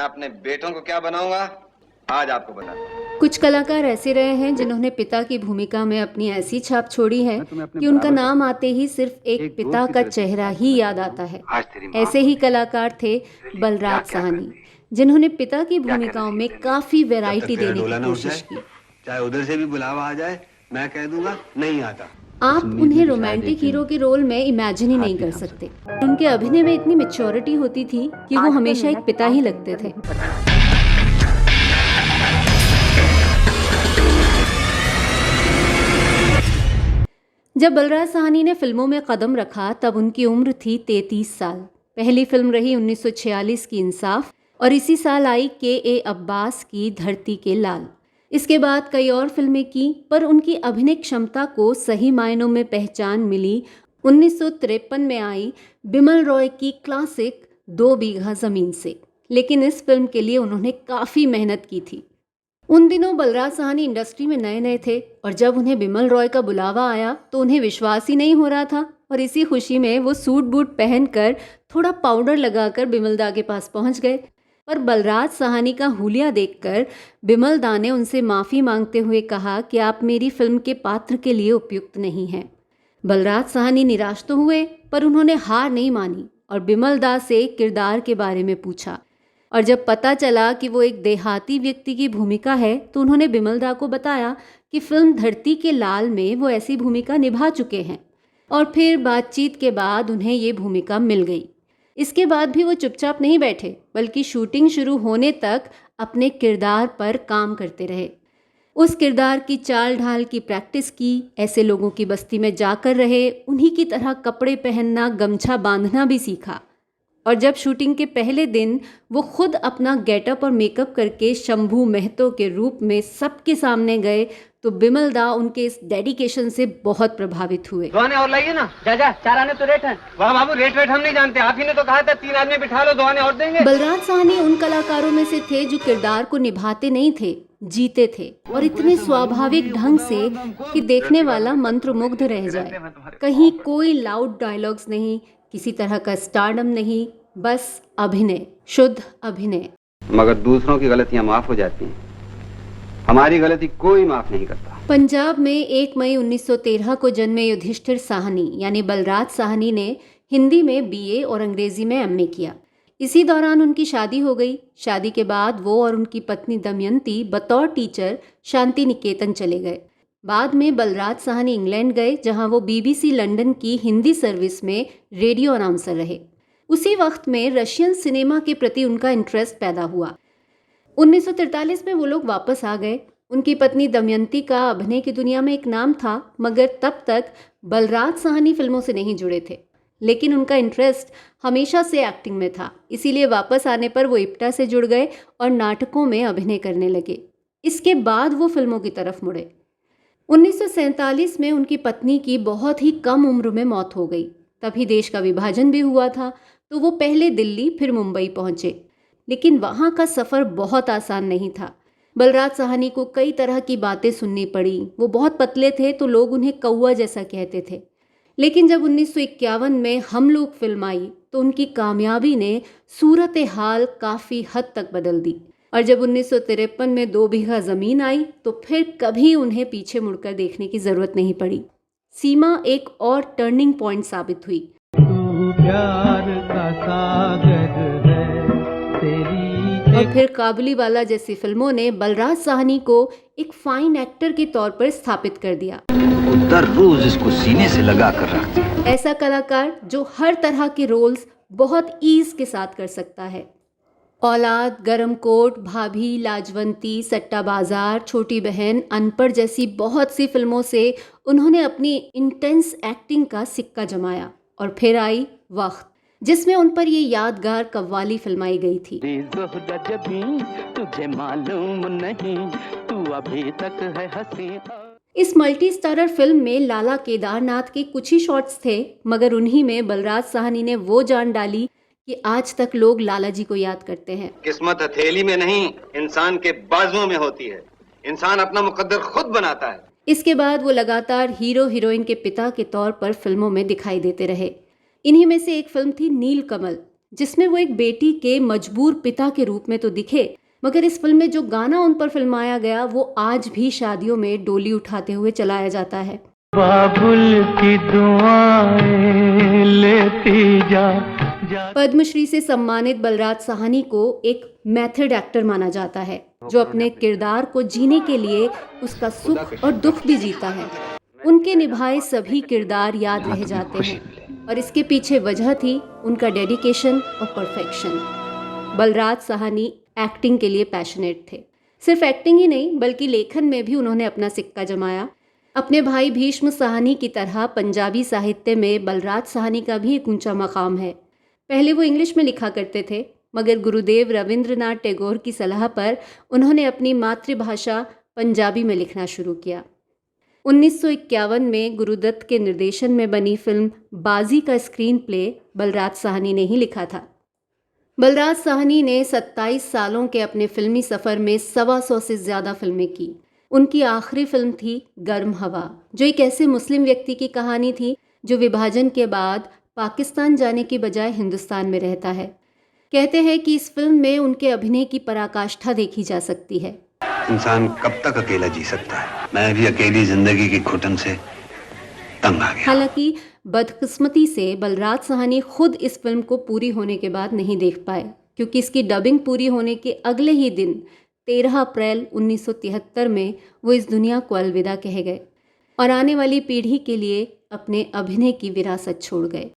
अपने बेटों को क्या बनाऊंगा आज आपको बताता हूं। कुछ कलाकार ऐसे रहे हैं जिन्होंने पिता की भूमिका में अपनी ऐसी छाप छोड़ी है कि उनका नाम आते ही सिर्फ एक पिता का चेहरा ही याद आता है। ऐसे ही कलाकार थे बलराज साहनी, जिन्होंने पिता की भूमिकाओं में काफी वैरायटी देने की कोशिश की। चाहे उधर से भी बुलावा आ जाए, मैं कह दूंगा नहीं आता। आप उन्हें रोमांटिक हीरो के रोल में इमेजिन ही नहीं कर सकते। उनके अभिनय में इतनी मैच्योरिटी होती थी कि वो हमेशा एक पिता ही लगते थे। जब बलराज साहनी ने फिल्मों में कदम रखा तब उनकी उम्र थी 33 साल। पहली फिल्म रही 1946 की इंसाफ और इसी साल आई के अब्बास की धरती के लाल। इसके बाद कई और फिल्में की, पर उनकी अभिनय क्षमता को सही मायनों में पहचान मिली 1953 में आई बिमल रॉय की क्लासिक 2 बीघा जमीन से। लेकिन इस फिल्म के लिए उन्होंने काफ़ी मेहनत की थी। उन दिनों बलराज साहनी इंडस्ट्री में नए नए थे और जब उन्हें बिमल रॉय का बुलावा आया तो उन्हें विश्वास ही नहीं हो रहा था और इसी खुशी में वो सूट बूट पहनकर थोड़ा पाउडर लगाकर बिमल दा के पास पहुंच गए। पर बलराज साहनी का हुलिया देखकर बिमल दा ने उनसे माफ़ी मांगते हुए कहा कि आप मेरी फिल्म के पात्र के लिए उपयुक्त नहीं हैं। बलराज साहनी निराश तो हुए, पर उन्होंने हार नहीं मानी और बिमल दा से किरदार के बारे में पूछा। और जब पता चला कि वो एक देहाती व्यक्ति की भूमिका है तो उन्होंने बिमल दा को बताया कि फिल्म धरती के लाल में वो ऐसी भूमिका निभा चुके हैं और फिर बातचीत के बाद उन्हें ये भूमिका मिल गई। इसके बाद भी वो चुपचाप नहीं बैठे, बल्कि शूटिंग शुरू होने तक अपने किरदार पर काम करते रहे। उस किरदार की चाल ढाल की प्रैक्टिस की, ऐसे लोगों की बस्ती में जाकर रहे, उन्हीं की तरह कपड़े पहनना, गमछा बांधना भी सीखा। और जब शूटिंग के पहले दिन वो खुद अपना गेटअप और मेकअप करके शंभू महतो के रूप में सबके सामने गए तो बिमल दा उनके इस डेडिकेशन से बहुत प्रभावित हुए। 2 आने और लाइए ना। जा 4 आने तो रेट है। वाह बाबू, रेट वेट हम नहीं जानते, आप ही ने तो कहा था 3 आदमी बिठा लो, 2 आने और देंगे। बलराज साहनी उन कलाकारों में से थे जो किरदार को निभाते नहीं थे, जीते थे, और इतने स्वाभाविक ढंग से कि देखने वाला मंत्रमुग्ध रह जाए। कहीं कोई लाउड डायलॉग्स नहीं, किसी तरह का स्टारडम नहीं, बस अभिनय, शुद्ध अभिनय। मगर दूसरों की गलतियां माफ हो जाती हैं, हमारी गलती कोई माफ नहीं करता। पंजाब में 1 मई 1913 को जन्मे युधिष्ठिर साहनी यानी बलराज साहनी ने हिंदी में बीए और अंग्रेजी में एमए किया। इसी दौरान उनकी शादी हो गई। शादी के बाद वो और उनकी पत्नी दमयंती बतौर टीचर शांति निकेतन चले गए। बाद में बलराज साहनी इंग्लैंड गए, जहां वो बीबीसी लंदन की हिंदी सर्विस में रेडियो अनाउंसर रहे। उसी वक्त में रशियन सिनेमा के प्रति उनका इंटरेस्ट पैदा हुआ। 1943 में वो लोग वापस आ गए। उनकी पत्नी दमयंती का अभिनय की दुनिया में एक नाम था, मगर तब तक बलराज साहनी फिल्मों से नहीं जुड़े थे। लेकिन उनका इंटरेस्ट हमेशा से एक्टिंग में था, इसीलिए वापस आने पर वो इप्टा से जुड़ गए और नाटकों में अभिनय करने लगे। इसके बाद वो फिल्मों की तरफ मुड़े। 1947 में उनकी पत्नी की बहुत ही कम उम्र में मौत हो गई। तभी देश का विभाजन भी हुआ था, तो वो पहले दिल्ली फिर मुंबई पहुंचे। लेकिन वहाँ का सफ़र बहुत आसान नहीं था। बलराज साहनी को कई तरह की बातें सुननी पड़ी। वो बहुत पतले थे तो लोग उन्हें कौआ जैसा कहते थे। लेकिन जब 1951 में हम लोग फिल्म आई तो उनकी कामयाबी ने सूरत हाल काफ़ी हद तक बदल दी। और जब 1953 में 2 बीघा ज़मीन आई तो फिर कभी उन्हें पीछे मुड़कर देखने की ज़रूरत नहीं पड़ी। सीमा एक और टर्निंग पॉइंट साबित हुई। प्यार का सागर है तेरी। और फिर काबुलीवाला जैसी फिल्मों ने बलराज साहनी को एक फाइन एक्टर के तौर पर स्थापित कर दिया। उधर रोज इसको सीने से लगा कर रखती है। ऐसा कलाकार जो हर तरह के रोल्स बहुत ईज के साथ कर सकता है। औलाद, गरम कोट, भाभी, लाजवंती, सट्टा बाजार, छोटी बहन, अनपढ़ जैसी बहुत सी फिल्मों से उन्होंने अपनी इंटेंस एक्टिंग का सिक्का जमाया। और फिर आई वक्त, जिसमें उन पर ये यादगार कव्वाली फिल्माई गई थी। तुझे मालूम नहीं तू अभी तक है हंसी। इस मल्टी स्टारर फिल्म में लाला केदारनाथ के कुछ ही शॉट्स थे, मगर उन्हीं में बलराज साहनी ने वो जान डाली कि आज तक लोग लाला जी को याद करते हैं। किस्मत हथेली में नहीं, इंसान के बाजुओं में होती है। इंसान अपना मुकद्दर खुद बनाता है। इसके बाद वो लगातार हीरो हीरोइन के पिता के तौर पर फिल्मों में दिखाई देते रहे। इन्हीं में से एक फिल्म थी नील कमल, जिसमें वो एक बेटी के मजबूर पिता के रूप में तो दिखे, मगर इस फिल्म में जो गाना उन पर फिल्माया गया वो आज भी शादियों में डोली उठाते हुए चलाया जाता है। बाबुल की दुआएं लेती जा। पद्मश्री से सम्मानित बलराज साहनी को एक मेथड एक्टर माना जाता है, जो अपने किरदार को जीने के लिए उसका सुख और दुख भी जीता है। उनके निभाए सभी किरदार याद रह जाते हैं और इसके पीछे वजह थी उनका डेडिकेशन और परफेक्शन। बलराज साहनी एक्टिंग के लिए पैशनेट थे। सिर्फ एक्टिंग ही नहीं बल्कि लेखन में भी उन्होंने अपना सिक्का जमाया। अपने भाई भीष्म साहनी की तरह पंजाबी साहित्य में बलराज साहनी का भी एक ऊंचा मकाम है। पहले वो इंग्लिश में लिखा करते थे, मगर गुरुदेव रविंद्रनाथ टैगोर की सलाह पर उन्होंने अपनी मातृभाषा पंजाबी में लिखना शुरू किया। 1951 में गुरुदत्त के निर्देशन में बनी फिल्म बाजी का स्क्रीन प्ले बलराज साहनी ने ही लिखा था। बलराज साहनी ने 27 सालों के अपने फिल्मी सफ़र में 125 से ज़्यादा फिल्में की। उनकी आखिरी फिल्म थी गर्म हवा, जो एक ऐसे मुस्लिम व्यक्ति की कहानी थी जो विभाजन के बाद पाकिस्तान जाने के बजाय हिंदुस्तान में रहता है। कहते हैं कि इस फिल्म में उनके अभिनय की पराकाष्ठा देखी जा सकती है। इंसान कब तक अकेला जी सकता है? मैं भी अकेली जिंदगी की घुटन से तंग आ गया। हालांकि बदकिस्मती से बलराज साहनी खुद इस फिल्म को पूरी होने के बाद नहीं देख पाए, क्योंकि इसकी डबिंग पूरी होने के अगले ही दिन 13 अप्रैल 1973 में वो इस दुनिया को अलविदा कह गए और आने वाली पीढ़ी के लिए अपने अभिनय की विरासत छोड़ गए।